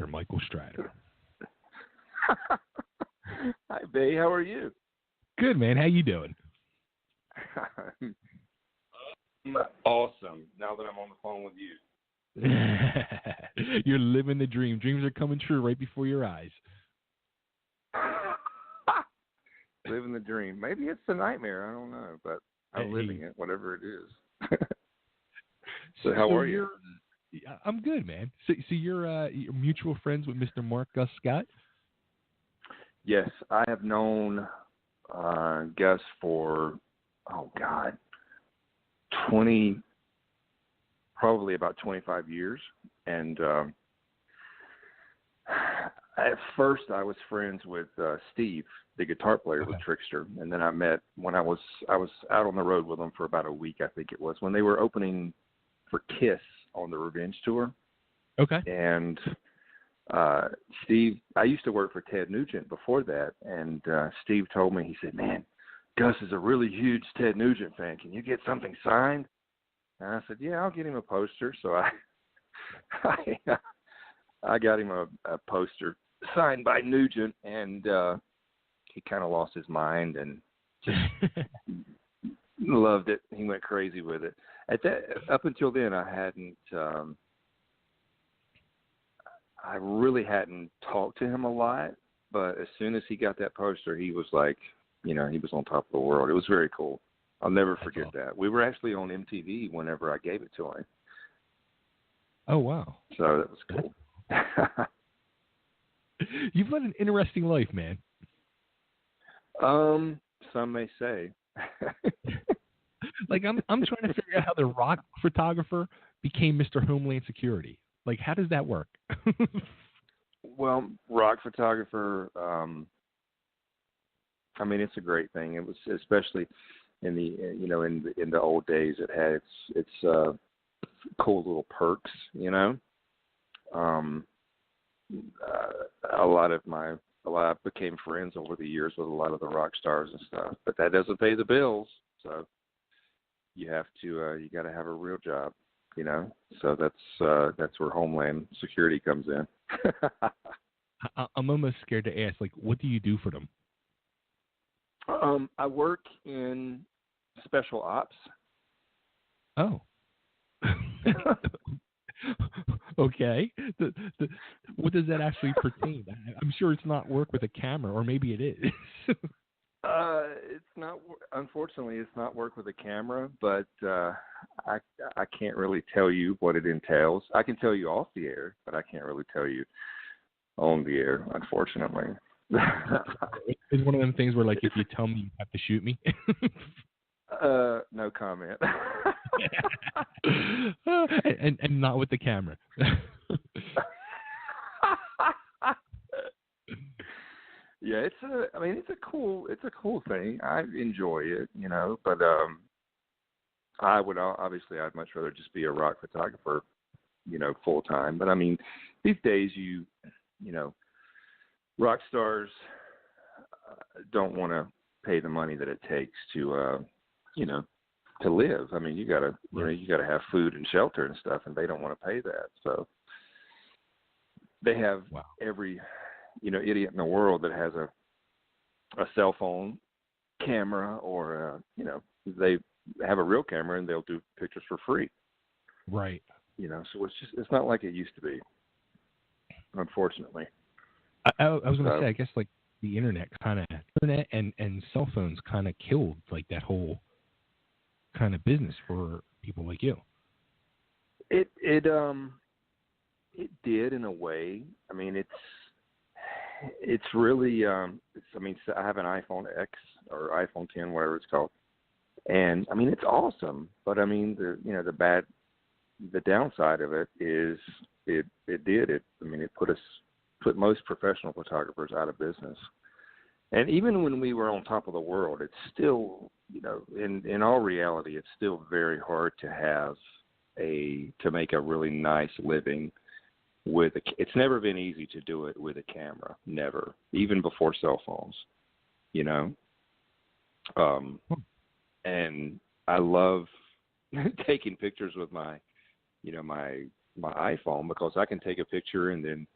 Mr. Michael Strider. Hi, Bay. How are you? Good, man. How you doing? I'm awesome. Now that I'm on the phone with you. You're living the dream. Dreams are coming true right before your eyes. Living the dream. Maybe it's a nightmare. I don't know, but I'm living it, whatever it is. So how are you? I'm good, man. So you're mutual friends with Mr. Mark Gus Scott? Yes, I have known Gus for, probably about 25 years. And at first I was friends with Steve, the guitar player with Trickster. And then I met when I was out on the road with them for about a week, I think it was, when they were opening for Kiss on the Revenge Tour. Okay. And Steve, I used to work for Ted Nugent before that, and Steve told me, he said, man, Gus is a really huge Ted Nugent fan. Can you get something signed? And I said, yeah, I'll get him a poster. So I got him a poster signed by Nugent, and he kind of lost his mind and just loved it. He went crazy with it. Up until then, I really hadn't talked to him a lot, but as soon as he got that poster, he was like, he was on top of the world. It was very cool. I'll never forget that. We were actually on MTV whenever I gave it to him. Oh, wow. So that was cool. You've led an interesting life, man. Some may say. Like, I'm trying to figure out how the rock photographer became Mr. Homeland Security. Like, how does that work? Well, rock photographer, it's a great thing. It was, especially in the old days, it had its cool little perks, I became friends over the years with a lot of the rock stars and stuff, but that doesn't pay the bills. So you have to, you got to have a real job, so that's where Homeland Security comes in. I'm almost scared to ask, like, what do you do for them? I work in special ops. Oh. Okay. What does that actually pertain? I'm sure it's not work with a camera, or maybe it is. It's not. Unfortunately, it's not work with a camera, but I can't really tell you what it entails. I can tell you off the air, but I can't really tell you on the air, unfortunately. It's one of them things where, like, if you tell me, you have to shoot me. No comment. and not with the camera. Yeah, it's a cool thing. I enjoy it, but I'd much rather just be a rock photographer, full time. But these days rock stars don't want to pay the money that it takes to to live. You gotta have food and shelter and stuff, and they don't want to pay that. So they have every idiot in the world that has a cell phone camera, or they have a real camera and they'll do pictures for free. Right. So it's not like it used to be, unfortunately. I was going to say, I guess, like, the internet and cell phones kind of killed, like, that whole kind of business for people like you. It did, in a way. It's really I have an iPhone X or iPhone 10, whatever it's called, and it's awesome. But the downside of it is it put most professional photographers out of business. And even when we were on top of the world, it's still, in all reality, it's still very hard to make a really nice living it's never been easy to do it with a camera. Never. Even before cell phones, and I love taking pictures with my iPhone, because I can take a picture and then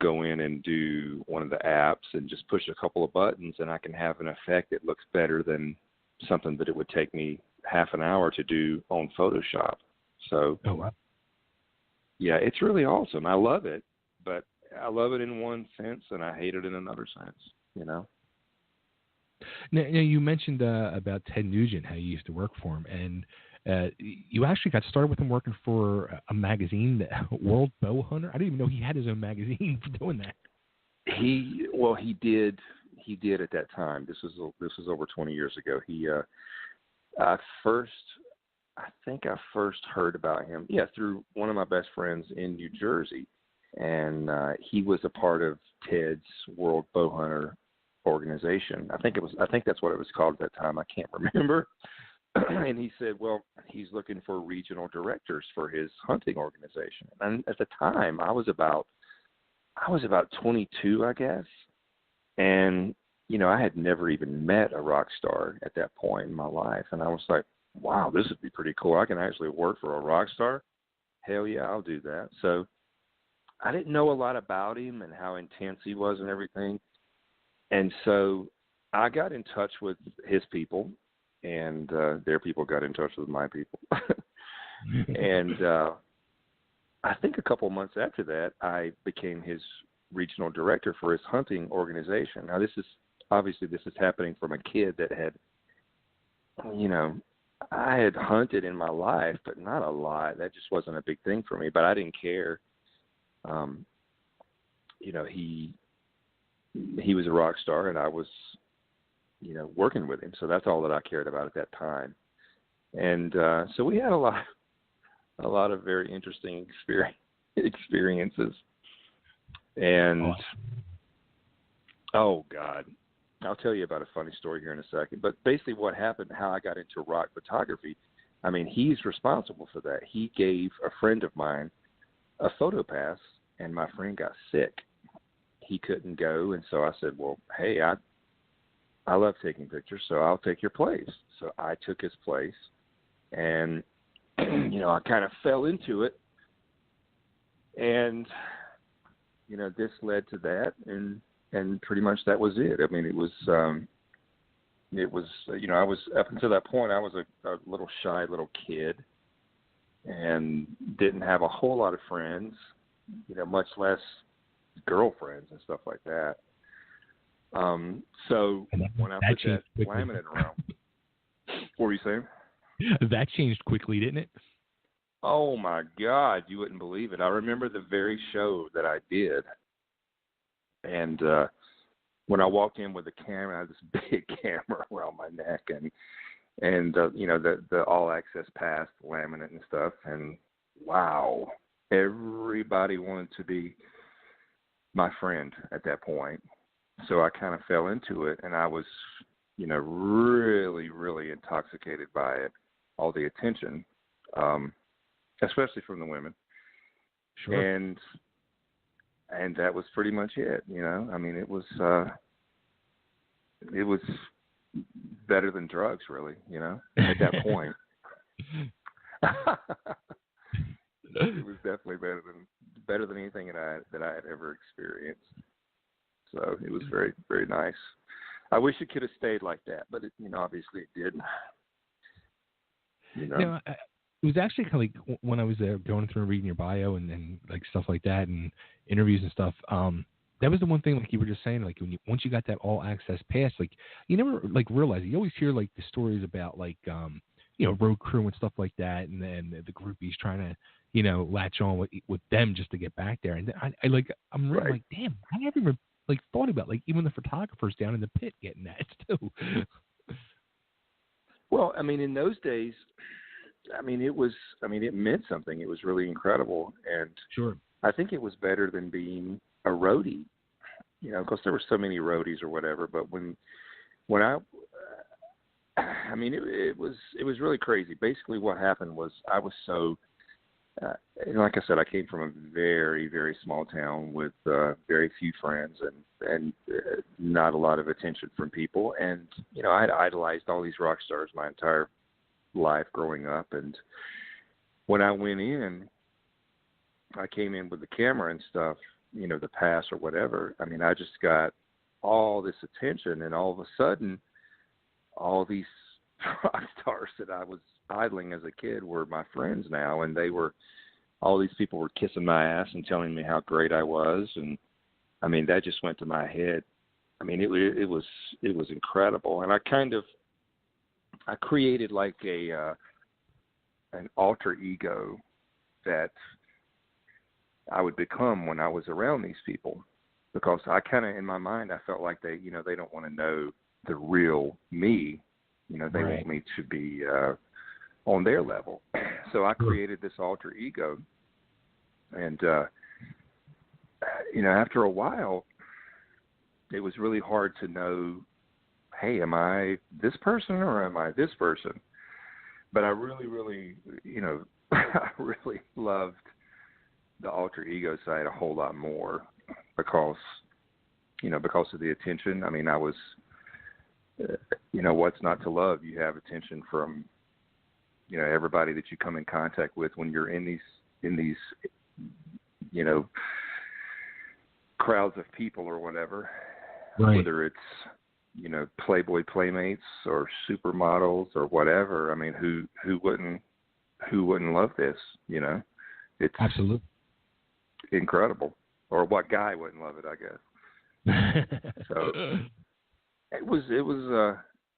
go in and do one of the apps and just push a couple of buttons, and I can have an effect that looks better than something that it would take me half an hour to do on Photoshop. So, oh, wow. Yeah, it's really awesome. I love it, but I love it in one sense and I hate it in another sense, Now you mentioned about Ted Nugent, how you used to work for him, and you actually got started with him working for a magazine, World Bow Hunter. I didn't even know he had his own magazine for doing that. He did at that time. This was over 20 years ago. I think I first heard about him, through one of my best friends in New Jersey, and he was a part of Ted's World Bow Hunter organization. I think that's what it was called at that time. I can't remember. And he said, well, he's looking for regional directors for his hunting organization. And at the time, I was about 22, I guess. And I had never even met a rock star at that point in my life, and I was like, wow, this would be pretty cool. I can actually work for a rock star. Hell yeah, I'll do that. So I didn't know a lot about him and how intense he was and everything. And so I got in touch with his people, and their people got in touch with my people. And I think a couple months after that, I became his regional director for his hunting organization. Now, this is happening from a kid that had, I had hunted in my life, but not a lot. That just wasn't a big thing for me, but I didn't care. He was a rock star, and I was, working with him. So that's all that I cared about at that time. And so we had a lot of very interesting experiences. And, oh, God. I'll tell you about a funny story here in a second. But basically what happened, how I got into rock photography, I mean, he's responsible for that. He gave a friend of mine a photo pass, and my friend got sick. He couldn't go, and so I said, well, hey, I love taking pictures, so I'll take your place. So I took his place, and, I kind of fell into it. And, this led to that, and pretty much that was it. I mean, it was, I was, up until that point, I was a little shy little kid and didn't have a whole lot of friends, much less girlfriends and stuff like that. So when I put that laminate around, what were you saying? That changed quickly, didn't it? Oh, my God, you wouldn't believe it. I remember the very show that I did. And when I walked in with the camera, I had this big camera around my neck and the all access pass, the laminate and stuff. And wow, everybody wanted to be my friend at that point. So I kind of fell into it, and I was, really, really intoxicated by it, all the attention, especially from the women. Sure. And that was pretty much it, I mean, it was better than drugs, really, at that point. It was definitely better than anything that I had ever experienced. So it was very, very nice. I wish it could have stayed like that, but it, obviously it didn't. Now, it was actually kind of like when I was going through and reading your bio and like stuff like that and interviews and stuff. That was the one thing, like you were just saying, like once you got that all access pass, like you never like realize it. You always hear like the stories about like road crew and stuff like that, and then the groupies trying to latch on with them just to get back there. And I'm really like, damn, I never even like thought about like even the photographers down in the pit getting that too. Well, I mean, in those days, it meant something. It was really incredible. And sure, I think it was better than being a roadie, because there were so many roadies or whatever. But when it was really crazy. Basically what happened was I was so, like I said, I came from a very, very small town with very few friends and not a lot of attention from people. And, I had idolized all these rock stars my entire life growing up. And when I went in, I came in with the camera and stuff, the past or whatever. I mean, I just got all this attention, and all of a sudden, all these rock stars that I was idling as a kid were my friends now, and all these people were kissing my ass and telling me how great I was, and I mean, that just went to my head. I mean, it was incredible, and I created like an alter ego that I would become when I was around these people, because I kind of, in my mind, I felt like they don't want to know the real me. They Right. want me to be on their level. So I created this alter ego, and after a while, it was really hard to know, hey, am I this person or am I this person? But I really, really, I really loved the alter ego side a whole lot more because of the attention. I mean, I was, what's not to love? You have attention from, everybody that you come in contact with when you're in these, crowds of people or whatever, Right. whether it's, Playboy playmates or supermodels or whatever. I mean, who wouldn't love this? It's Absolutely. incredible. Or what guy wouldn't love it, I guess. So it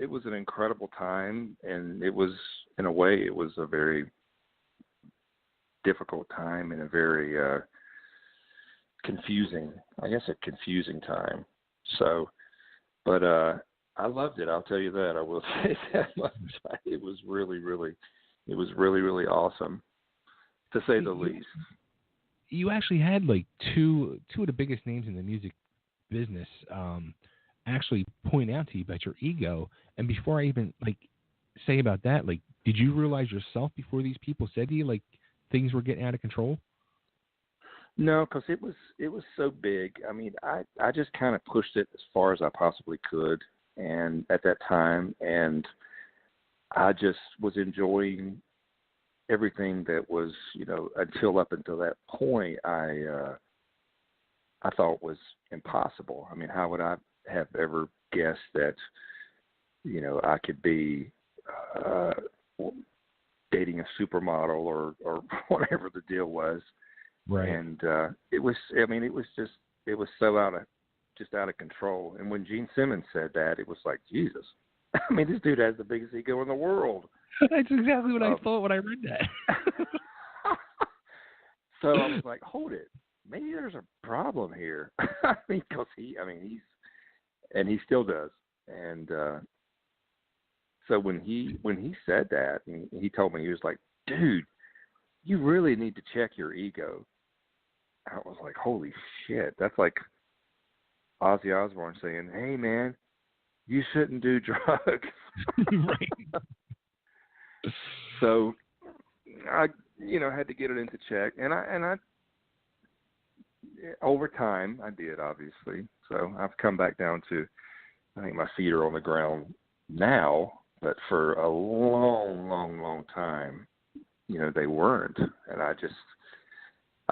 was an incredible time, and it was, in a way, it was a very difficult time and a very confusing time. So, but I loved it. I'll tell you that. I will say that much. It was really, really awesome, to say the least. You actually had like two of the biggest names in the music business actually point out to you about your ego. And before I even say about that, did you realize yourself before these people said to you things were getting out of control? No, because it was so big. I mean, I just kind of pushed it as far as I possibly could, and at that time, and I just was enjoying everything that was, up until that point, I thought was impossible. I mean, how would I have ever guessed that, I could be dating a supermodel or whatever the deal was. Right. And it was so out of control. And when Gene Simmons said that, it was like, Jesus. I mean, this dude has the biggest ego in the world. That's exactly what I thought when I read that. So I was like, hold it. Maybe there's a problem here. I mean, because he still does. And so when he said that, and he told me, he was like, dude, you really need to check your ego. I was like, holy shit. That's like Ozzy Osbourne saying, hey, man, you shouldn't do drugs. Right. So I, had to get it into check. And I over time, I did, obviously. So I've come back down to, I think my feet are on the ground now, but for a long, long, long time, they weren't. And I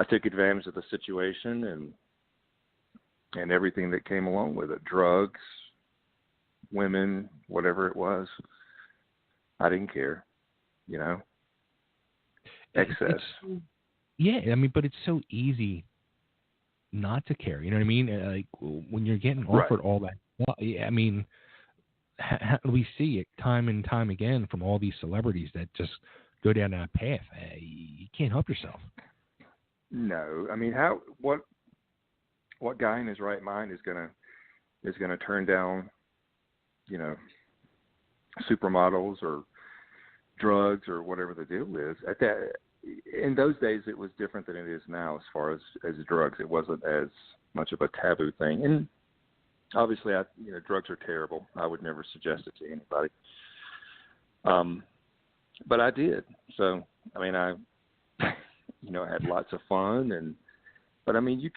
took advantage of the situation and everything that came along with it. Drugs, women, whatever it was. I didn't care, excess. Yeah, I mean, but it's so easy not to care. You know what I mean? When you're getting offered all that. Well, yeah, I mean, we see it time and time again from all these celebrities that just go down that path. You can't help yourself. No, I mean, what guy in his right mind is gonna turn down, supermodels or drugs or whatever the deal is? In those days, it was different than it is now as far as drugs. It wasn't as much of a taboo thing, and obviously, drugs are terrible. I would never suggest it to anybody. But I did. So, I mean, I had lots of fun, but I mean, you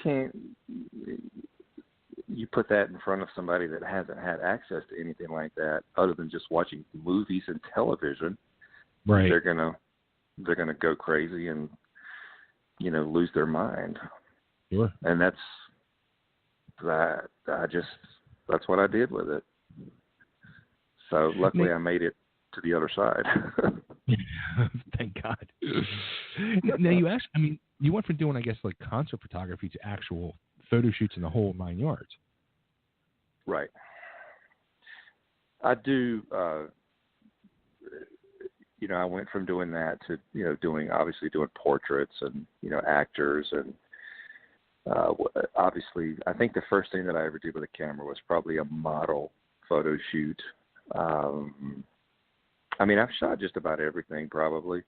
put that in front of somebody that hasn't had access to anything like that other than just watching movies and television. Right. They're gonna go crazy and, lose their mind. Sure. And that's what I did with it. So luckily I made it to the other side. Thank God. Now you went from doing, I guess, like concert photography to actual photo shoots in the whole 9 yards. Right. I do, I went from doing that to, doing portraits and, actors. And obviously, I think the first thing that I ever did with a camera was probably a model photo shoot. I've shot just about everything probably,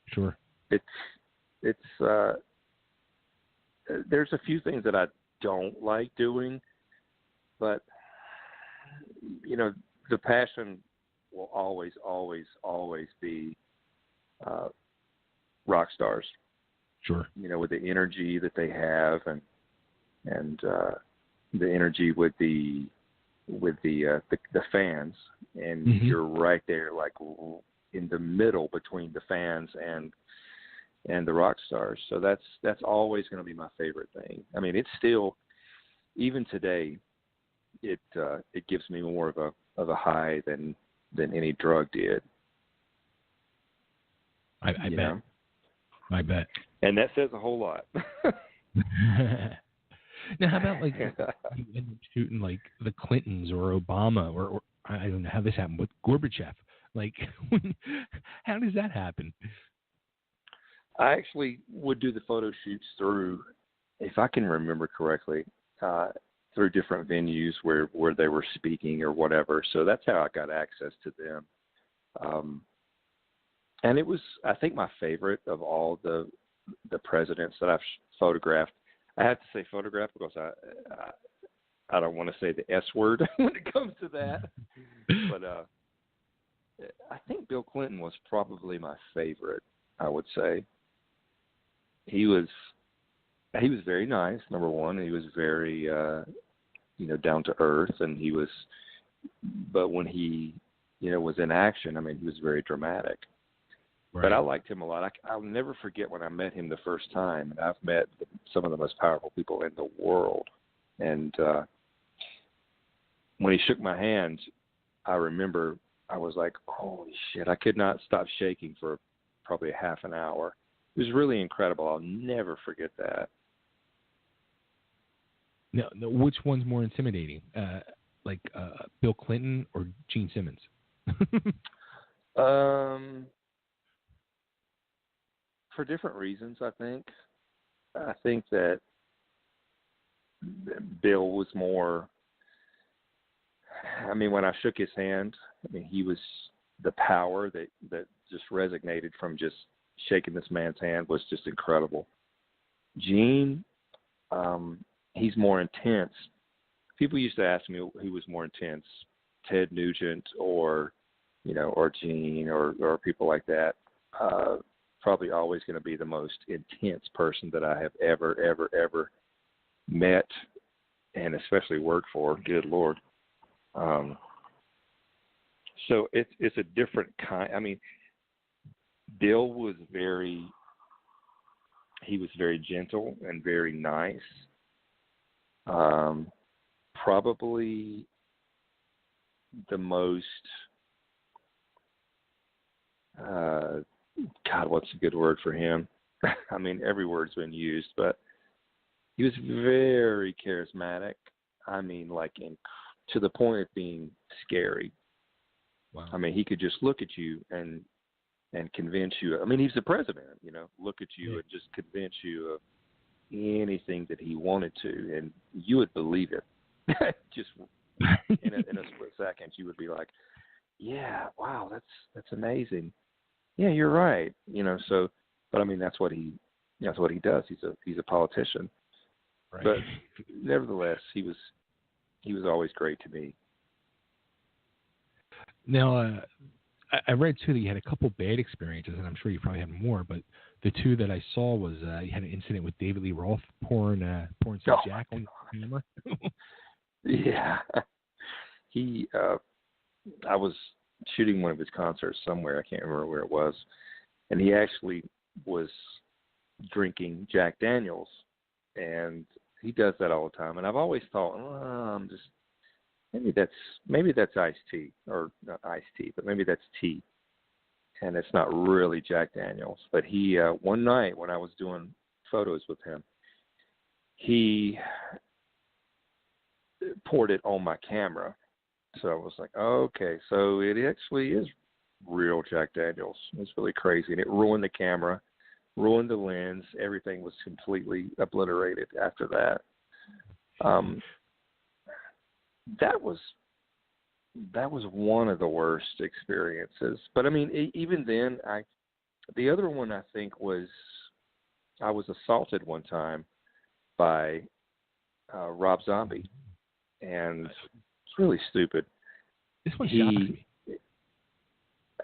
Sure. It's there's a few things that I don't like doing, but, the passion will always, always, always be rock stars. Sure. With the energy that they have and the energy with the fans, and Mm-hmm. you're right there, like in the middle between the fans and the rock stars. So that's always going to be my favorite thing. It's still, even today, it gives me more of a high than any drug did. I bet. I bet. And that says a whole lot. Now, how about like you end up shooting like the Clintons or Obama or I don't know how this happened with Gorbachev? Like, how does that happen? I actually would do the photo shoots through, if I can remember correctly, through different venues where they were speaking or whatever. So that's how I got access to them. And it was, I think, my favorite of all the presidents that I've photographed. I have to say photographed because I don't want to say the S word when it comes to that. But I think Bill Clinton was probably my favorite, I would say. He was very nice, number one. He was very, down to earth, and but when he, was in action, he was very dramatic. Right. But I liked him a lot. I'll never forget when I met him the first time, and I've met some of the most powerful people in the world. And when he shook my hand, I remember I was like, holy shit, I could not stop shaking for probably a half an hour. It was really incredible. I'll never forget that. Now, which one's more intimidating, Bill Clinton or Gene Simmons? For different reasons, I think. I think that Bill was more. When I shook his hand, he was the power that just resonated from just shaking this man's hand was just incredible. Gene, he's more intense. People used to ask me who was more intense, Ted Nugent or Gene or people like that. Probably always going to be the most intense person that I have ever met, and especially worked for. Good Lord. So it's a different kind. Bill was very gentle and very nice. Probably the most, God, what's a good word for him? Every word's been used, but he was very charismatic. To the point of being scary. Wow. He could just look at you and convince you. He's the president, look at you and just convince you of anything that he wanted to, and you would believe it. Just in a split second, you would be like, yeah, wow, that's amazing. Yeah, you're right. So, but that's what he does. He's a politician. Right. But nevertheless, he was always great to me. Now, I read too that you had a couple bad experiences, and I'm sure you probably had more. But the two that I saw was you had an incident with David Lee Roth pouring some Jack on the camera. Yeah, I was shooting one of his concerts somewhere. I can't remember where it was, and he actually was drinking Jack Daniels, and he does that all the time. And I've always thought, maybe that's iced tea, or not iced tea, but maybe that's tea, and it's not really Jack Daniels. But he one night when I was doing photos with him, he poured it on my camera. So I was like, okay, so it actually is real Jack Daniels. It's really crazy. And it ruined the camera, ruined the lens. Everything was completely obliterated after that. That was one of the worst experiences. But I mean, even then, the other one I think was, I was assaulted one time by Rob Zombie, and it's really stupid. This one shocks me.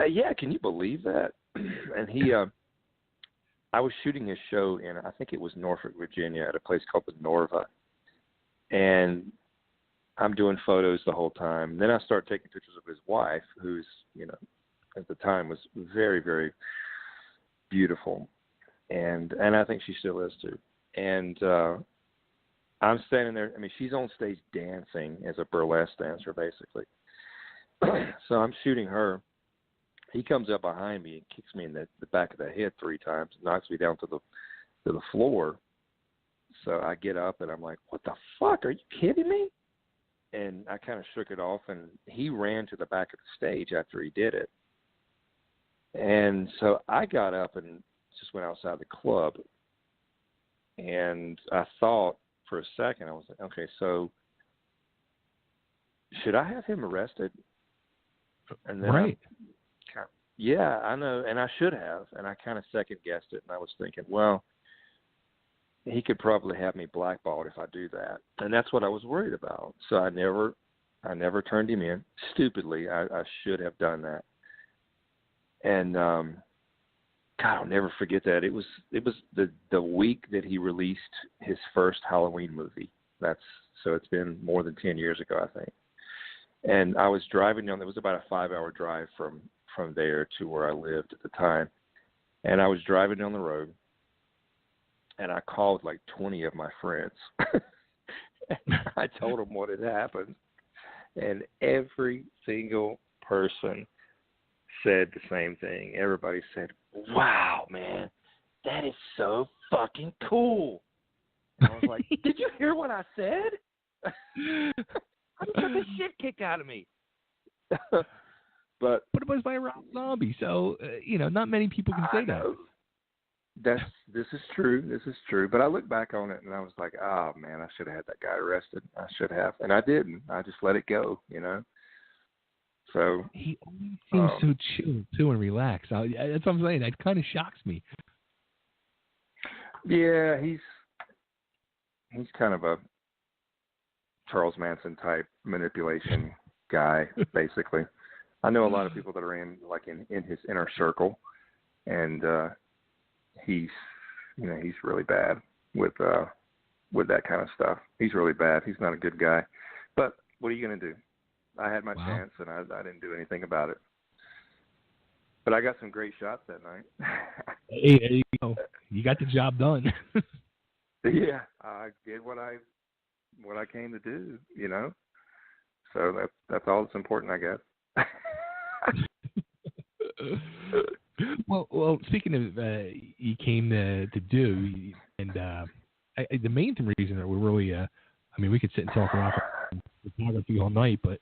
Yeah, can you believe that? And I was shooting his show in, I think it was Norfolk, Virginia, at a place called the Norva, and I'm doing photos the whole time. Then I start taking pictures of his wife, who's, at the time was very, very beautiful, and I think she still is too. And I'm standing there. I mean, she's on stage dancing as a burlesque dancer, basically. So I'm shooting her. He comes up behind me and kicks me in the back of the head 3 times, knocks me down to the floor. So I get up and I'm like, "What the fuck? Are you kidding me?" And I kind of shook it off, and he ran to the back of the stage after he did it. And so I got up and just went outside the club, and I thought for a second, I was like, okay, so should I have him arrested? And then right. Yeah, I know, and I should have, and I kind of second-guessed it, and I was thinking, well, he could probably have me blackballed if I do that, and that's what I was worried about. So I never turned him in. Stupidly, I should have done that. And God, I'll never forget that. It was the week that he released his first Halloween movie. So it's been more than 10 years ago, I think. And I was driving down. It was about a 5-hour drive from there to where I lived at the time. And I was driving down the road, and I called like 20 of my friends. I told them what had happened, and every single person said the same thing. Everybody said, "Wow, man, that is so fucking cool." And I was like, "Did you hear what I said?" I just got the shit kicked out of me. But it was by Rob Zombie, so not many people can say that. This is true. But I look back on it and I was like, oh man, I should have had that guy arrested. I should have, and I didn't. I just let it go, So he always seems so chill too and relaxed. That's what I'm saying. That kind of shocks me. Yeah, he's kind of a Charles Manson type manipulation guy, basically. I know a lot of people that are in his inner circle, and he's really bad with that kind of stuff. He's really bad. He's not a good guy. But what are you going to do? I had my chance, and I didn't do anything about it. But I got some great shots that night. Hey, there you go. You got the job done. Yeah, I did what I came to do, So that's all that's important, I guess. Well, speaking of you came to do, and the main reason that we're really, we could sit and talk about photography all night, but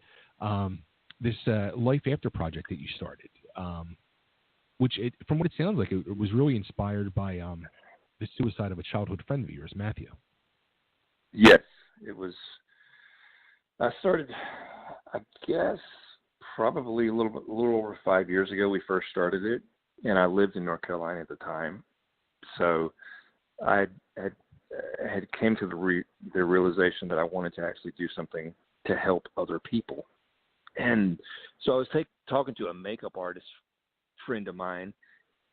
this LifeAfter Project that you started, which from what it sounds like, it was really inspired by the suicide of a childhood friend of yours, Matthew. Yes, it was. I started, I guess, probably a little over 5 years ago. We first started it, and I lived in North Carolina at the time, so I had came to the realization that I wanted to actually do something to help other people, and so I was talking to a makeup artist friend of mine,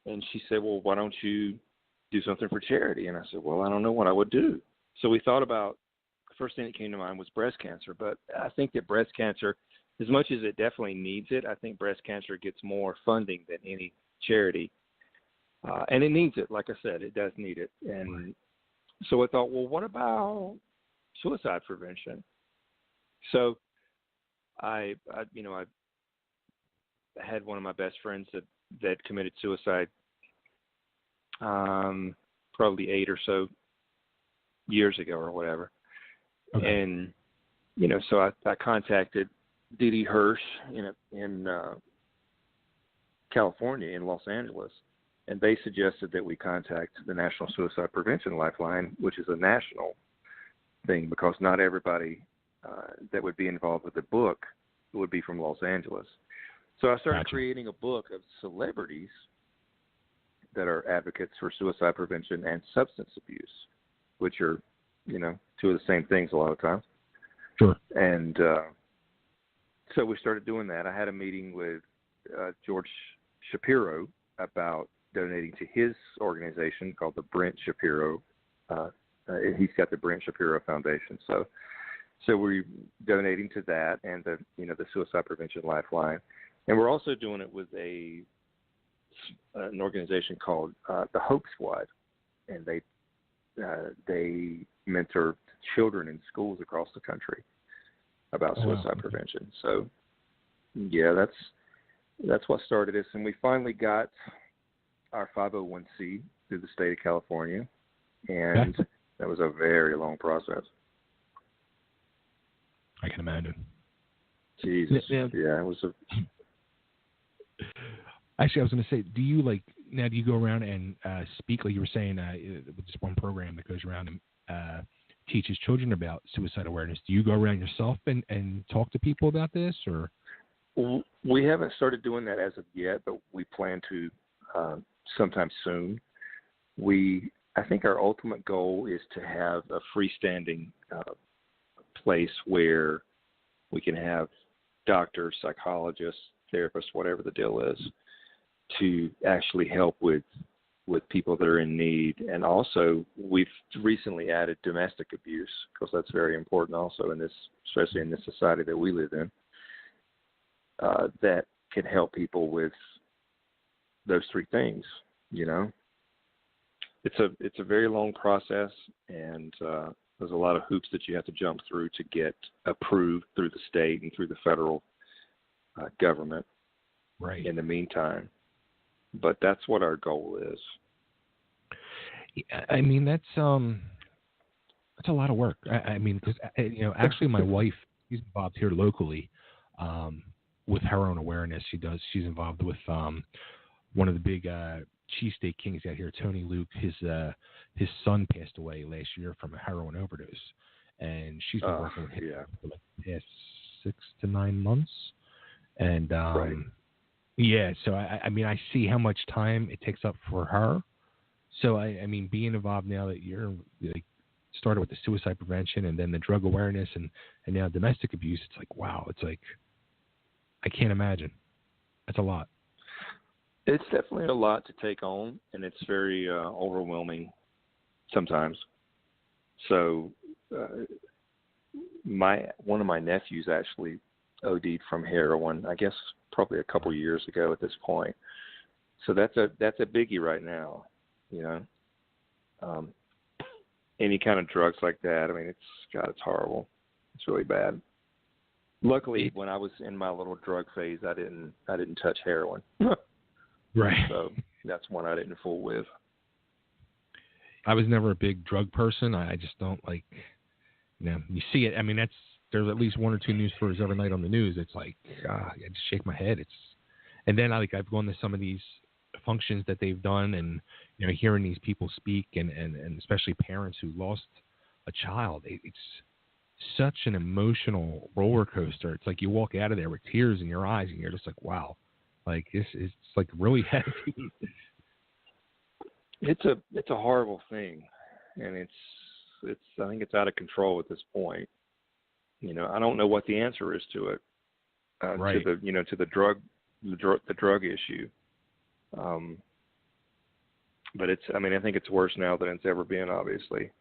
and she said, "Well, why don't you do something for charity?" And I said, "Well, I don't know what I would do." So we thought about. First thing that came to mind was breast cancer, but I think that breast cancer, as much as it definitely needs it, I think breast cancer gets more funding than any charity. And it needs it. Like I said, it does need it. And so I thought, well, what about suicide prevention? So I had one of my best friends that committed suicide probably 8 or so years ago or whatever. Okay. And, so I contacted Dee Hirsch in California, in Los Angeles, and they suggested that we contact the National Suicide Prevention Lifeline, which is a national thing, because not everybody that would be involved with the book would be from Los Angeles. So I started creating a book of celebrities that are advocates for suicide prevention and substance abuse, which are, two of the same things a lot of times. Sure. And so we started doing that. I had a meeting with George Shapiro about donating to his organization called the Brent Shapiro. He's got the Brent Shapiro Foundation. So we're donating to that and the Suicide Prevention Lifeline, and we're also doing it with an organization called the Hope Squad, and they mentor children in schools across the country about suicide prevention. So yeah, that's what started this, and we finally got our 501c through the state of California, and that was a very long process. I can imagine. Jesus. Yeah, it was Actually, I was going to say, do you do you go around and speak, like you were saying, with this one program that goes around and teaches children about suicide awareness? Do you go around yourself and talk to people about this, or? We haven't started doing that as of yet, but we plan to sometime soon. I think our ultimate goal is to have a freestanding place where we can have doctors, psychologists, therapists, whatever the deal is, to actually help with people that are in need. And also, we've recently added domestic abuse, because that's very important also in this, especially in this society that we live in, that can help people with those three things. It's a very long process, and there's a lot of hoops that you have to jump through to get approved through the state and through the federal government. Right. In the meantime, but that's what our goal is. I mean, that's a lot of work. I mean, because actually, my wife, she's involved here locally with her own awareness. She's involved with one of the big cheesesteak kings out here, Tony Luke. His son passed away last year from a heroin overdose, and she's been working with him for the past 6 to 9 months. And yeah, so I mean, I see how much time it takes up for her. So I mean, being involved now that you're started with the suicide prevention and then the drug awareness and now domestic abuse, it's like, wow, it's like, I can't imagine. That's a lot. It's definitely a lot to take on, and it's very overwhelming sometimes. So one of my nephews actually OD'd from heroin, I guess probably a couple years ago at this point. So that's a biggie right now, any kind of drugs like that. I mean, it's horrible. It's really bad. Luckily, when I was in my little drug phase, I didn't touch heroin. Right. So that's one I didn't fool with. I was never a big drug person. I just don't like, you see it. I mean, there's at least 1 or 2 news stories every night on the news. It's like, I just shake my head. And then I've gone to some of these functions that they've done, and hearing these people speak, and especially parents who lost a child. It's such an emotional roller coaster. It's like you walk out of there with tears in your eyes, and you're just like, wow, like it's like really heavy. It's a horrible thing, and it's I think it's out of control at this point. I don't know what the answer is to it, right. to the drug issue. But I think it's worse now than it's ever been, obviously.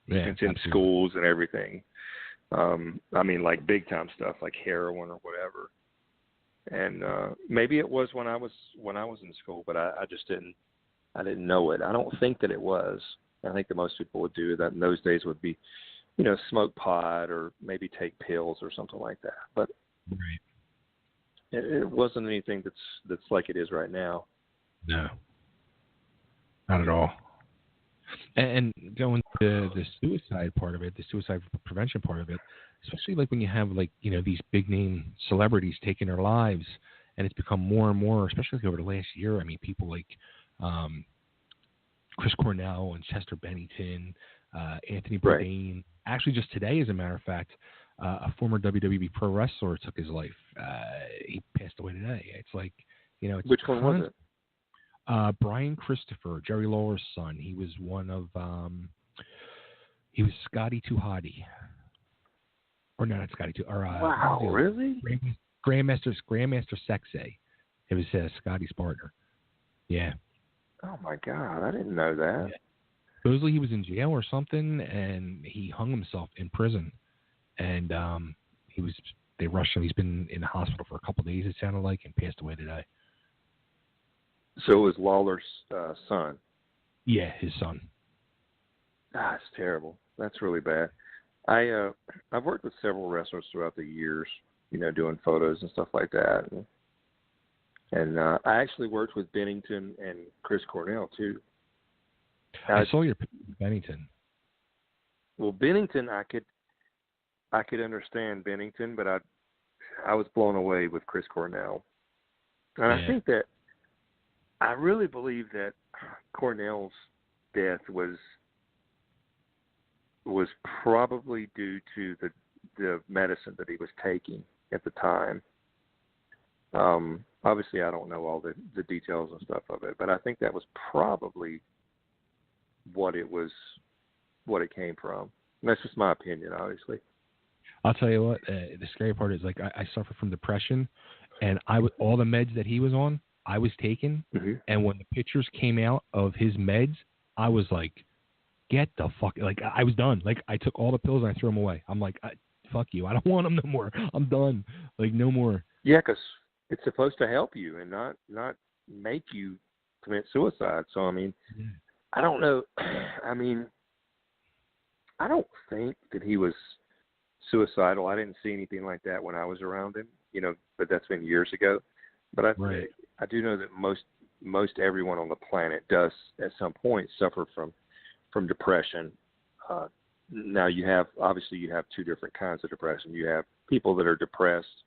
Yeah, it's in absolutely. schools and everything. Like big time stuff like heroin or whatever. And maybe it was when I was in school, but I just didn't I didn't know it. I don't think that it was. I think that most people would do that in those days would be, you know, smoke pot or maybe take pills or something like that. But Right. it wasn't anything that's like it is right now. No, not at all. And going to the suicide part of it, the suicide prevention part of it, especially like when you have like, you know, these big name celebrities taking their lives, and it's become more and more, especially over the last year. I mean, people like Chris Cornell and Chester Bennington, Anthony Right. Bourdain. Actually, just today, as a matter of fact, a former WWE pro wrestler took his life. He passed away today. It's like, you know, it's Which one was it? Brian Christopher, Jerry Lawler's son. He was one of he was Scotty Too Hottie. Or no, not Scotty Too. Or Wow, really? Grandmaster Sexay. It was Scotty's partner. Yeah. Oh my God, I didn't know that. Yeah. Supposedly he was in jail or something, and he hung himself in prison. And they rushed him. He's been in the hospital for a couple of days, it sounded like, and passed away today. So it was Lawler's son. Yeah, his son. Ah, it's terrible. That's really bad. I've worked with several wrestlers throughout the years, you know, doing photos and stuff like that. And I actually worked with Bennington and Chris Cornell too. I saw your picture with Bennington. Well, Bennington, I could understand Bennington, but I was blown away with Chris Cornell. And Yeah. I think that I really believe that Cornell's death was probably due to the medicine that he was taking at the time. Obviously, I don't know all the details and stuff of it, but I think that was probably what it came from. And that's just my opinion, obviously. I'll tell you what, the scary part is, like, I suffer from depression, and all the meds that he was on, I was taking, Mm-hmm. and when the pictures came out of his meds, I was like, get the fuck, like, I was done. Like, I took all the pills and I threw them away. I'm like, fuck you, I don't want them no more. I'm done. Like, no more. Yeah, because it's supposed to help you and not make you commit suicide. So, I mean, Yeah. I don't know. I mean, I don't think that he was suicidal. I didn't see anything like that when I was around him, you know, but that's been years ago. But I do know that most everyone on the planet does at some point suffer from depression. Now you have two different kinds of depression. You have people that are depressed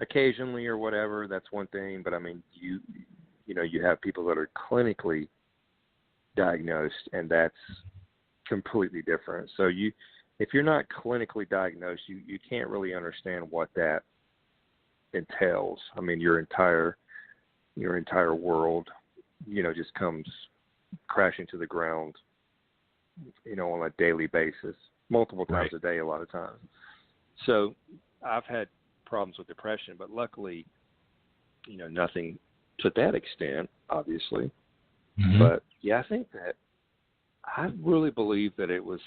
occasionally or whatever. That's one thing. But I mean, you have people that are clinically diagnosed, and that's completely different. So if you're not clinically diagnosed, you can't really understand what that entails. I mean, your entire world, you know, just comes crashing to the ground, you know, on a daily basis, multiple times a day, a lot of times. So I've had problems with depression, but luckily, you know, nothing to that extent, obviously. Mm-hmm. But yeah, I really believe that it was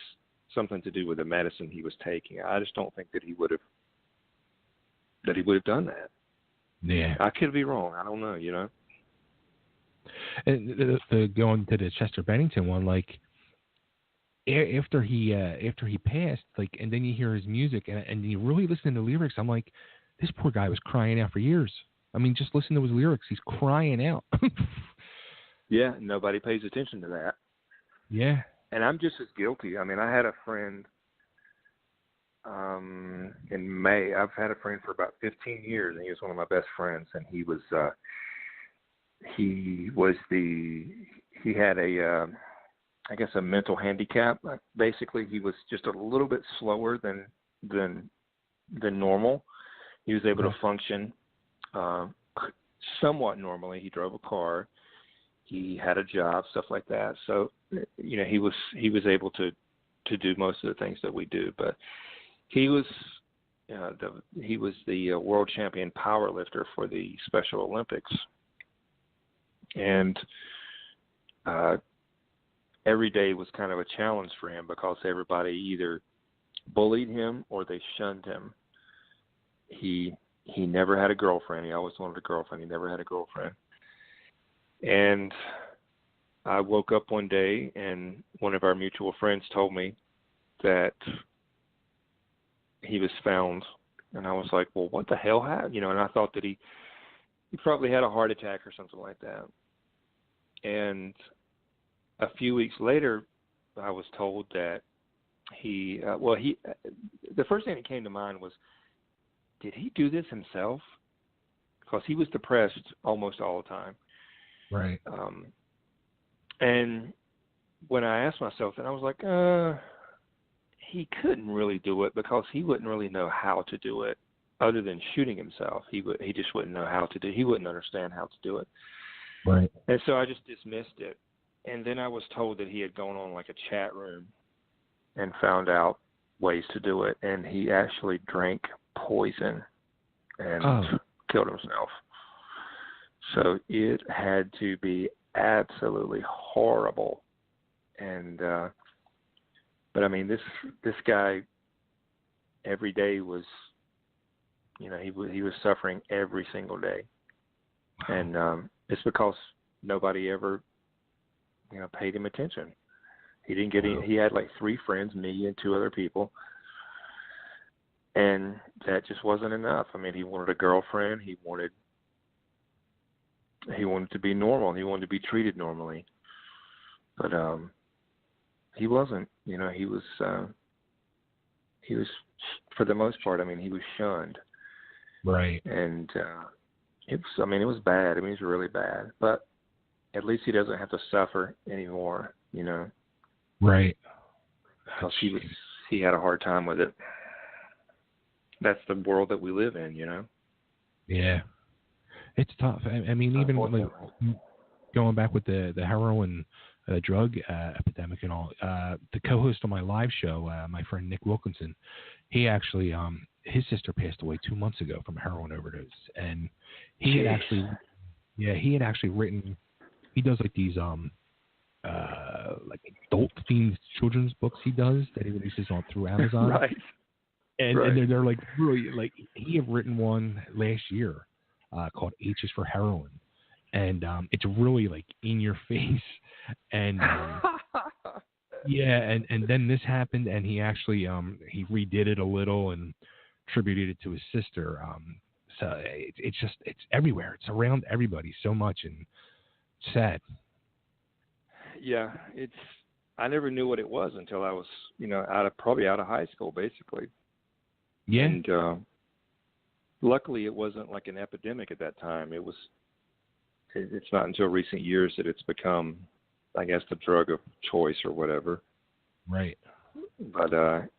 something to do with the medicine he was taking. I just don't think that he would have done that. Yeah. I could be wrong. I don't know, you know. And the going to the Chester Bennington one, like, after he passed, like, and then you hear his music and you really listen to the lyrics, I'm like, this poor guy was crying out for years. I mean, just listen to his lyrics. He's crying out. Yeah, nobody pays attention to that. Yeah. And I'm just as guilty. I mean, I had a friend in May. I've had a friend for about 15 years, and he was one of my best friends. And he had a mental handicap. Basically, he was just a little bit slower than normal. He was able to function somewhat normally. He drove a car. He had a job, stuff like that. So, you know, he was able to do most of the things that we do. But he was the world champion power lifter for the Special Olympics, and every day was kind of a challenge for him because everybody either bullied him or they shunned him. He never had a girlfriend. He always wanted a girlfriend. He never had a girlfriend. And I woke up one day and one of our mutual friends told me that he was found, and I was like, well, what the hell happened? And I thought that he probably had a heart attack or something like that. And a few weeks later, I was told that the first thing that came to mind was, did he do this himself? Because he was depressed almost all the time. Right. And when I asked myself that, I was like, he couldn't really do it because he wouldn't really know how to do it other than shooting himself. He just wouldn't know how to do it. He wouldn't understand how to do it. Right. And so I just dismissed it. And then I was told that he had gone on like a chat room and found out ways to do it. And he actually drank poison and killed himself. So it had to be absolutely horrible. And but I mean, this guy every day was, he was suffering every single day. Wow. And it's because nobody ever paid him attention. He didn't get any. He had like 3 friends, me and 2 other people, and that just wasn't enough. I mean, he wanted a girlfriend. He wanted to be normal. He wanted to be treated normally, but he wasn't. He was for the most part. I mean, he was shunned. Right. And it was bad. I mean, it was really bad. But at least he doesn't have to suffer anymore. Right. Because he had a hard time with it. That's the world that we live in. Yeah. It's tough. I mean, even like going back with the heroin drug epidemic and all, the co-host on my live show, my friend Nick Wilkinson, he actually, his sister passed away 2 months ago from a heroin overdose, and he had actually written. He does like these like adult themed children's books. He does that he releases through Amazon, right? And they're like really like he had written one last year called H is for Heroin, and it's really like in your face, and and then this happened, and he actually he redid it a little and attributed it to his sister. So it's everywhere. It's around everybody so much, and it's sad. Yeah, I never knew what it was until I was out of high school, basically. Yeah. And luckily, it wasn't like an epidemic at that time. It's not until recent years that it's become, I guess, the drug of choice or whatever. Right. But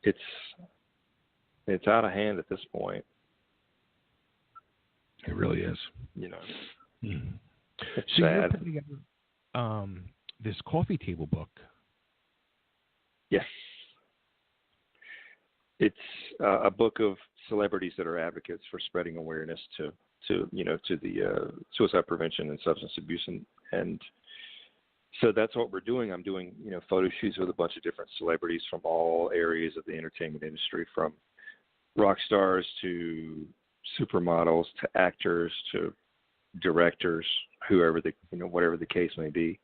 it's out of hand at this point. It really is. It's so sad. You're putting together this coffee table book. Yes. It's a book of celebrities that are advocates for spreading awareness to the suicide prevention and substance abuse, and so that's what we're doing. I'm doing photo shoots with a bunch of different celebrities from all areas of the entertainment industry, from rock stars to supermodels to actors to directors, whoever whatever the case may be,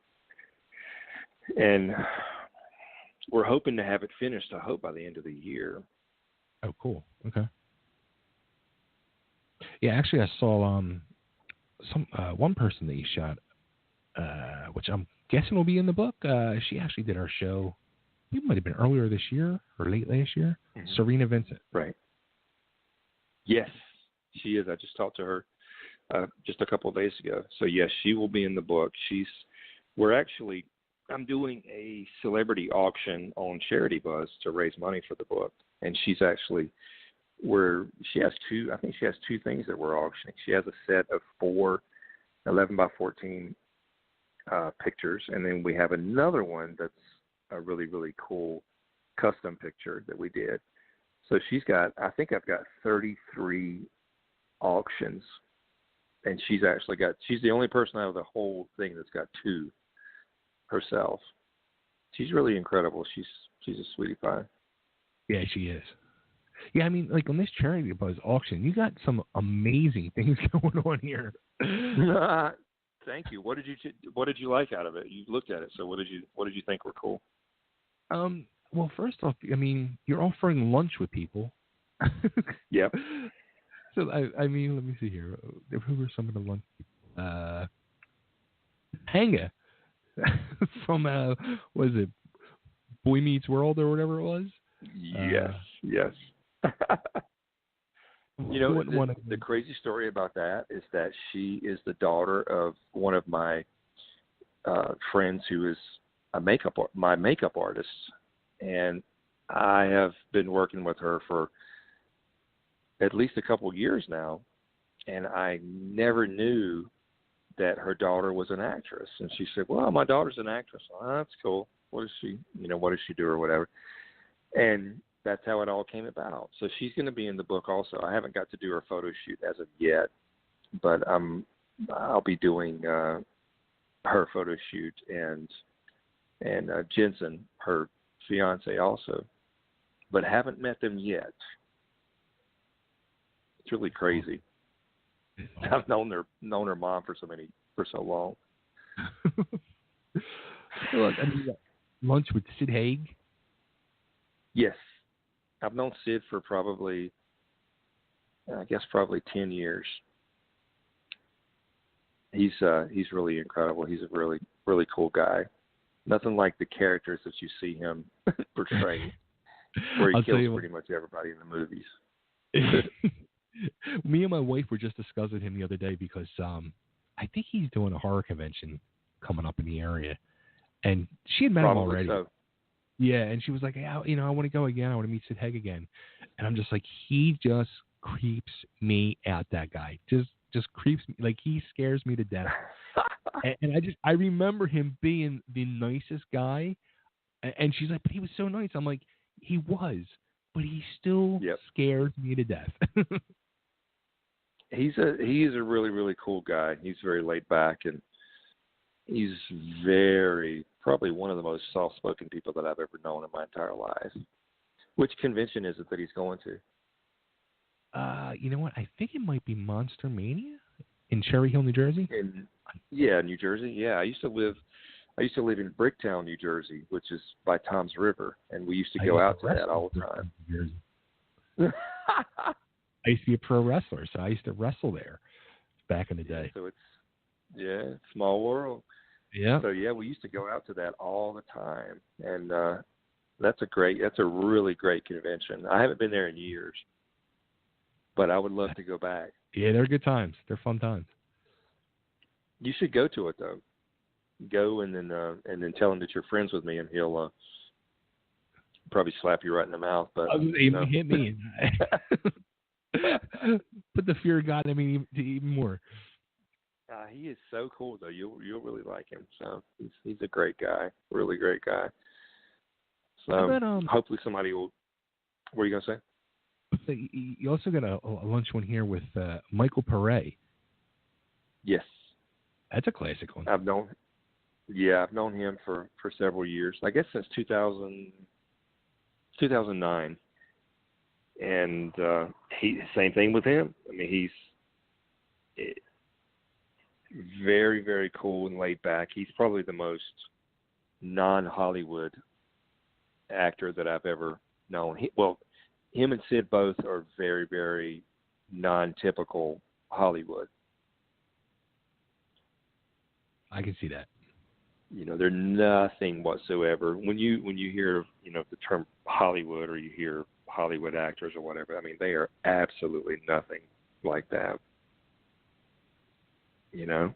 and we're hoping to have it finished. I hope by the end of the year. Oh, cool. Okay. Yeah, actually, I saw one person that you shot, which I'm guessing will be in the book. She actually did our show. It might have been earlier this year or late last year. Mm-hmm. Serena Vincent. Right. Yes, she is. I just talked to her just a couple of days ago. So yes, she will be in the book. I'm doing a celebrity auction on Charity Buzz to raise money for the book, and she's actually she has 2 things that we're auctioning. She has a set of 4 11 by 14 pictures, and then we have another one that's a really, really cool custom picture that we did. So I think I've got 33 auctions, and she's the only person out of the whole thing that's got 2 herself. She's really incredible. She's a sweetie pie. Yeah, she is. Yeah, I mean, like on this Charity Buzz auction, you got some amazing things going on here. Thank you. What did you like out of it? You looked at it, so what did you think were cool? Well, first off, I mean, you're offering lunch with people. Yep. So I mean, let me see here. Who were some of the lunch? Hanga from was it Boy Meets World or whatever it was? Yes. You know, the crazy story about that is that she is the daughter of one of my friends who is my makeup artist, and I have been working with her for at least a couple of years now, and I never knew that her daughter was an actress. And she said, "Well, my daughter's an actress." Oh, that's cool. What does she do or whatever? And that's how it all came about. So she's going to be in the book also. I haven't got to do her photo shoot as of yet, but I'll be doing her photo shoot and Jensen, her fiance, also, but haven't met them yet. It's really crazy. I've known her mom for so long. Look, I mean, lunch with Sid Haig. Yes, I've known Sid for probably 10 years. He's really incredible. He's a really, really cool guy. Nothing like the characters that you see him portraying, where he kills pretty much everybody in the movies. Me and my wife were just discussing him the other day because I think he's doing a horror convention coming up in the area, and she had met him already. So. Yeah, and she was like, hey, I want to go again. I want to meet Sid Haig again. And I'm just like, he just creeps me out, that guy. Just creeps me. Like, he scares me to death. and I remember him being the nicest guy. And she's like, but he was so nice. I'm like, he was, but he still scares me to death. He is a really, really cool guy. He's very laid back, and he's probably one of the most soft-spoken people that I've ever known in my entire life. Which convention is it that he's going to? You know what? I think it might be Monster Mania in Cherry Hill, New Jersey. New Jersey. Yeah, I used to live in Bricktown, New Jersey, which is by Tom's River, and we used to go out to that all the time. I used to be a pro wrestler, so I used to wrestle there back in the day. So it's small world. Yeah. So we used to go out to that all the time, and that's a really great convention. I haven't been there in years, but I would love to go back. Yeah, they're good times. They're fun times. You should go to it though. Go and then tell him that you're friends with me, and he'll probably slap you right in the mouth. But hit me. Put the fear of God in me even more. He is so cool though. You'll really like him. So he's a great guy, really great guy. So hopefully somebody will. What are you gonna say? You also got a lunch one here with Michael Pare. Yes, that's a classic one. I've known him for several years. I guess since 2009. And same thing with him. I mean, he's very, very cool and laid back. He's probably the most non-Hollywood actor that I've ever known. Him and Sid both are very, very non-typical Hollywood. I can see that. They're nothing whatsoever. When you hear, the term Hollywood, or you hear Hollywood actors or whatever, I mean, they are absolutely nothing like that. You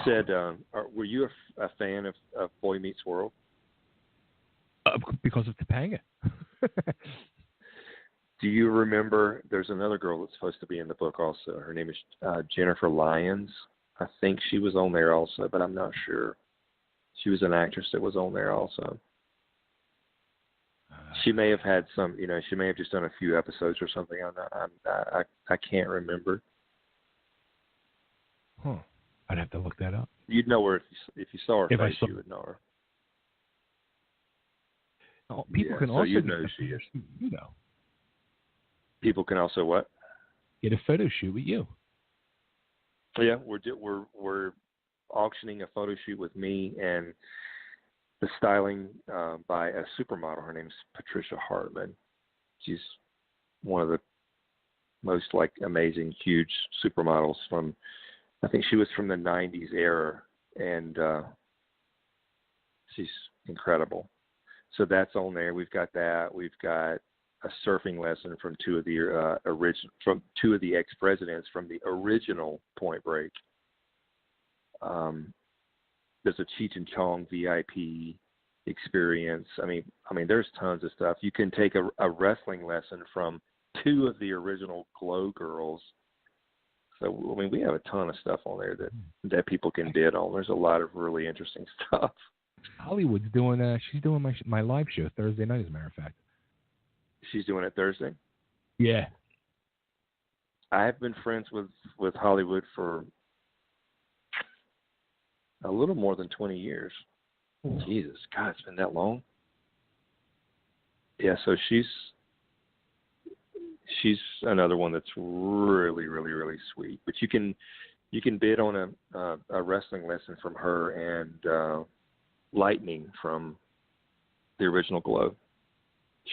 said, were you a fan of Boy Meets World? Because of Topanga. Do you remember, there's another girl that's supposed to be in the book also. Her name is Jennifer Lyons. I think she was on there also, but I'm not sure. She was an actress that was on there also. She may have had some, she may have just done a few episodes or something on that. I can't remember. Huh. I'd have to look that up. You'd know her if you saw her face. You would know her. Oh, people can also know who she is. People can also what? Get a photo shoot with you. Yeah, we're auctioning a photo shoot with me and the styling by a supermodel. Her name's Patricia Hartman. She's one of the most like amazing, huge supermodels from. I think she was from the '90s era, and she's incredible. So that's on there. We've got that. We've got a surfing lesson from two of the ex-presidents from the original Point Break. There's a Cheech and Chong VIP experience. I mean, there's tons of stuff. You can take a wrestling lesson from two of the original Glow girls. So, I mean, we have a ton of stuff on there that people can bid on. There's a lot of really interesting stuff. Hollywood's doing. She's doing my live show Thursday night, as a matter of fact. She's doing it Thursday? Yeah. I have been friends with Hollywood for a little more than 20 years. Jesus, God, it's been that long. Yeah, so she's another one that's really, really, really sweet. But you can bid on a wrestling lesson from her and Lightning from the original Glow,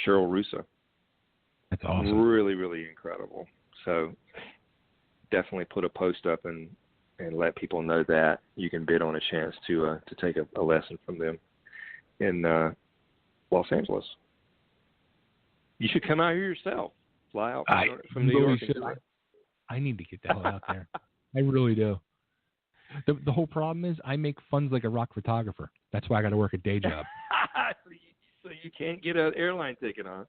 Cheryl Russo. That's awesome. Really, really incredible. So definitely put a post up and let people know that you can bid on a chance to take a lesson from them in Los Angeles. You should come out here yourself. Fly out from New York. I need to get the hell out there. I really do. The whole problem is I make funds like a rock photographer. That's why I got to work a day job. so you can't get an airline ticket, huh?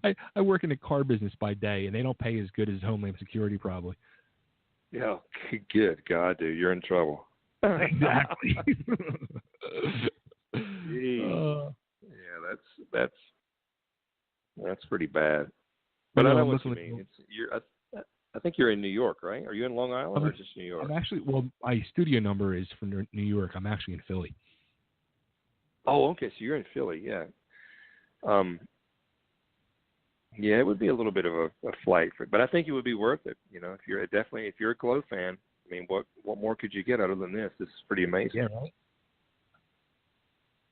I work in the car business by day, and they don't pay as good as Homeland Security probably. Yeah, good God, dude, you're in trouble. Exactly. Yeah, that's pretty bad. But I know what you mean. I think you're in New York, right? Are you in Long Island or just New York? I'm actually, my studio number is from New York. I'm actually in Philly. Oh, okay. So you're in Philly, yeah. Yeah, it would be a little bit of a flight, but I think it would be worth it. You know, if you're a Glow fan, I mean, what more could you get other than this? This is pretty amazing. Yeah, right.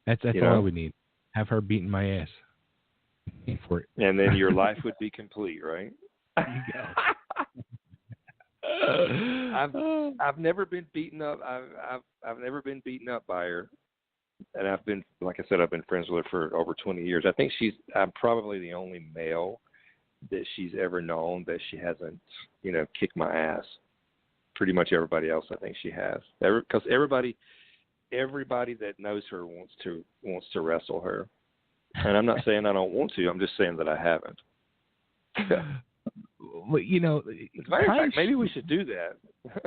That's all I would need. Have her beating my ass. For it. And then your life would be complete, right? There you go. I've never been beaten up. I've never been beaten up by her, and I've been, like I said, I've been friends with her for over 20 years. I think I'm probably the only male that she's ever known that she hasn't, kicked my ass. Pretty much everybody else, I think she has. Because everybody that knows her wants to wrestle her, and I'm not saying I don't want to. I'm just saying that I haven't. Well, as a matter of fact, maybe we should do that.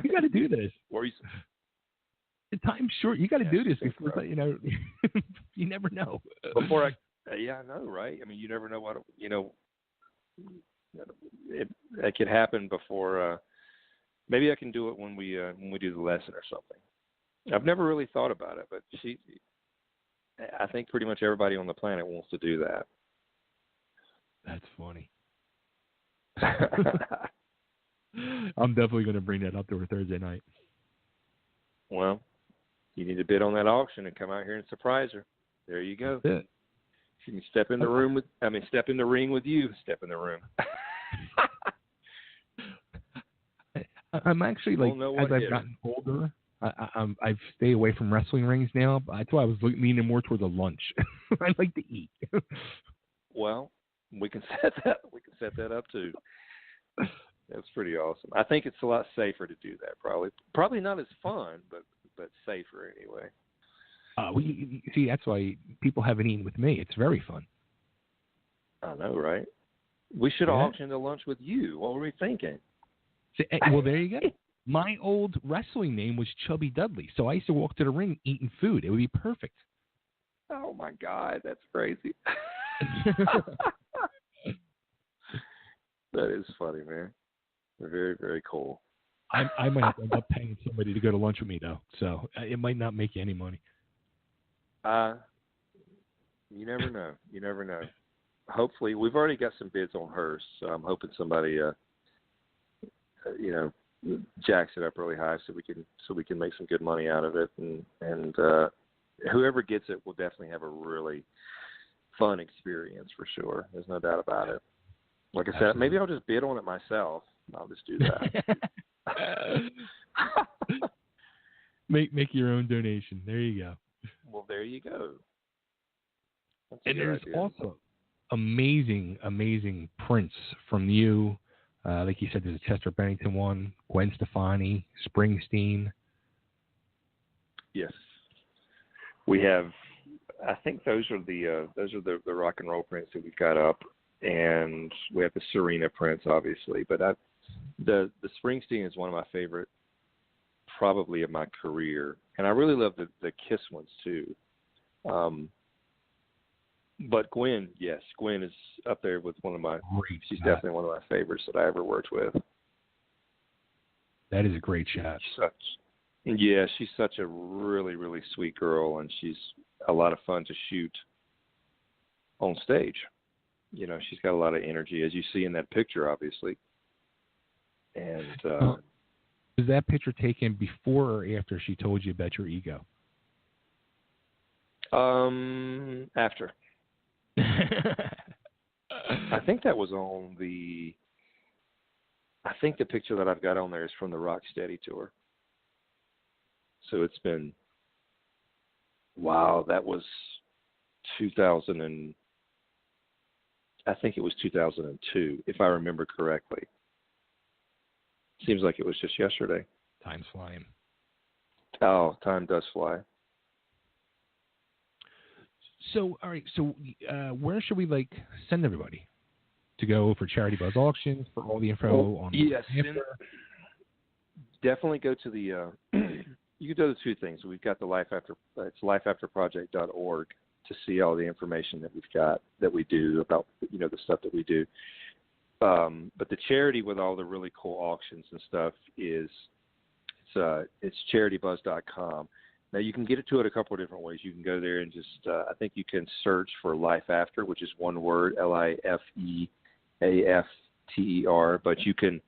You got to do this. The time's short. You got to do this before you never know. I know, right? I mean, you never know what it could happen before. Maybe I can do it when we do the lesson or something. I've never really thought about it, but I think pretty much everybody on the planet wants to do that. That's funny. I'm definitely going to bring that up to her Thursday night. Well, you need to bid on that auction and come out here and surprise her. There you go. That's it. She can step in the ring with you. Step in the room. I'm actually as I've gotten older, I stay away from wrestling rings now. That's why I was leaning more toward the lunch. I like to eat. Well, we can set that up too. That's pretty awesome. I think it's a lot safer to do that. Probably not as fun, but safer anyway. See, that's why people haven't eaten with me. It's very fun. I know, right? We should have auctioned a lunch with you. What were we thinking? See, well, there you go. My old wrestling name was Chubby Dudley, so I used to walk to the ring eating food. It would be perfect. Oh my God, that's crazy. That is funny, man. Very, very cool. I might end up paying somebody to go to lunch with me, though, so it might not make you any money. You never know. You never know. Hopefully, we've already got some bids on hers, so I'm hoping somebody jacks it up really high so we can make some good money out of it, and whoever gets it will definitely have a really fun experience for sure. There's no doubt about it. Like I said, maybe I'll just bid on it myself. I'll just do that. Make your own donation. There you go. Well, there you go. And there's also amazing prints from you. Like you said, there's a Chester Bennington one, Gwen Stefani, Springsteen. Yes, we have. I think those are the rock and roll prints that we've got up, and we have the Serena prints, obviously. But the Springsteen is one of my favorite, probably of my career, and I really love the Kiss ones too. But Gwen, yes, Gwen is up there with one of my. She's definitely one of my favorites that I ever worked with. That is a great shot. She's such a really, really sweet girl, and she's a lot of fun to shoot on stage. She's got a lot of energy, as you see in that picture, obviously. And was that picture taken before or after she told you about your ego? After. I think that was on the. I think the picture that I've got on there is from the Rocksteady tour. So it's been. Wow, that was 2000 and. I think it was 2002, if I remember correctly. Seems like it was just yesterday. Time's flying. Oh, time does fly. So, all right. So, where should we send everybody to go for Charity Buzz auctions for all the info on? Yes, definitely go to the. You can do the two things. We've got the it's lifeafterproject.org to see all the information that we've got that we do about the stuff that we do. But the charity with all the really cool auctions and stuff is it's charitybuzz.com. Now, you can get it to it a couple of different ways. You can go there and just, I think you can search for Life After, which is one word, LIFEAFTER. But you can,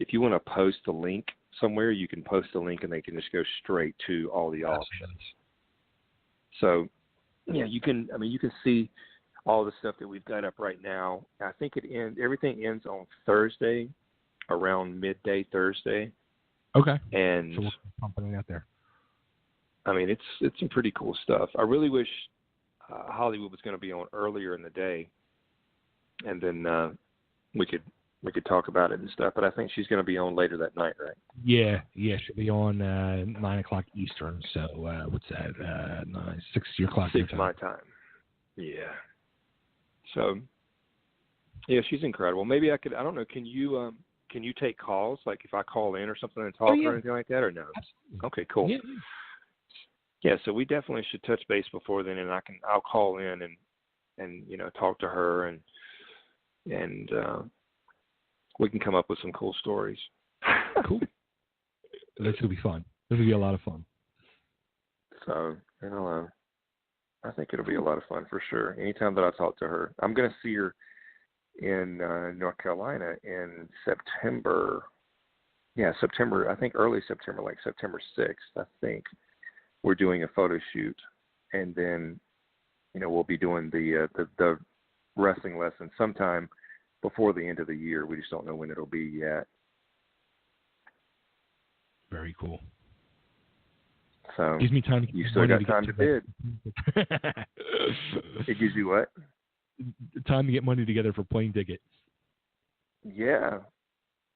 if you want to post a link somewhere, you can post a link and they can just go straight to all the auctions. So, you can see all the stuff that we've got up right now. I think everything ends on Thursday, around midday Thursday. Okay. And so we'll pump it out there. I mean, it's some pretty cool stuff. I really wish Hollywood was going to be on earlier in the day, and then we could talk about it and stuff. But I think she's going to be on later that night, right? Yeah, she'll be on 9:00 Eastern. So what's that? 6 your clock. 6 my time. Yeah. So yeah, she's incredible. Maybe I could. I don't know. Can you take calls? Like if I call in or something and talk or anything like that, or no? Absolutely. Okay, cool. Yeah. Yeah, so we definitely should touch base before then, and I'll call in and talk to her and we can come up with some cool stories. Cool. This will be fun. This will be a lot of fun. So I think it'll be a lot of fun for sure. Anytime that I talk to her, I'm going to see her in North Carolina in September. Yeah, September. I think early September, like September 6th. I think. We're doing a photo shoot, and then, we'll be doing the wrestling lesson sometime before the end of the year. We just don't know when it'll be yet. Very cool. So gives me time to. You still got time to bid. It gives you what? Time to get money together for plane ticket. Yeah,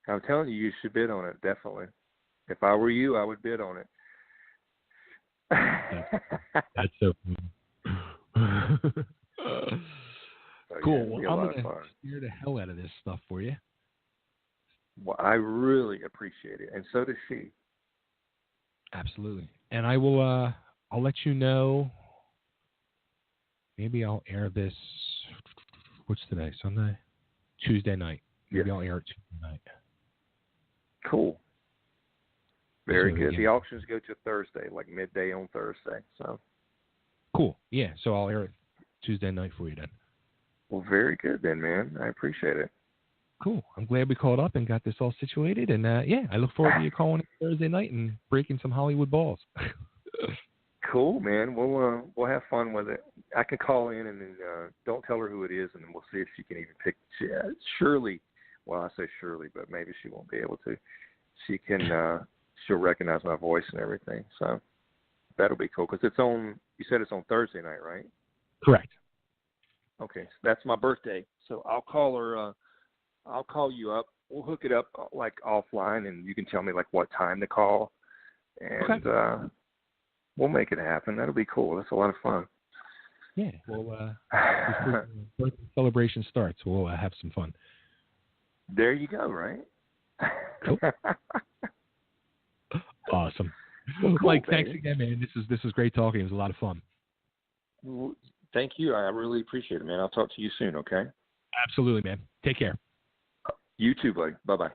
I'm telling you should bid on it. Definitely. If I were you, I would bid on it. That's so cool. Well, I'm going to steer the hell out of this stuff for you. Well, I really appreciate it, and so does she. Absolutely. And I will. I'll let you know. Maybe I'll air this. What's today? Sunday, Tuesday night. Maybe I'll air it Tuesday night. Cool. Very good. The auctions go to Thursday, like midday on Thursday. So cool. Yeah. So I'll air it Tuesday night for you then. Well, very good then, man. I appreciate it. Cool. I'm glad we called up and got this all situated. And yeah, I look forward to you calling Thursday night and breaking some Hollywood balls. Cool, man. We'll have fun with it. I can call in and then don't tell her who it is, and then we'll see if she can even pick. Shirley. Well, I say Shirley, but maybe she won't be able to. She can. She'll recognize my voice and everything. So that'll be cool because it's on. You said it's on Thursday night, right? Correct. Okay, so that's my birthday. So I'll call her. I'll call you up. We'll hook it up like offline, and you can tell me like what time to call, and we'll make it happen. That'll be cool. That's a lot of fun. Yeah. Well, before the birthday celebration starts, we'll have some fun. There you go. Right. Cool. Awesome. Well, cool, Mike, thanks again, man. This was great talking. It was a lot of fun. Well, thank you. I really appreciate it, man. I'll talk to you soon. Okay. Absolutely, man. Take care. You too, buddy. Bye-bye.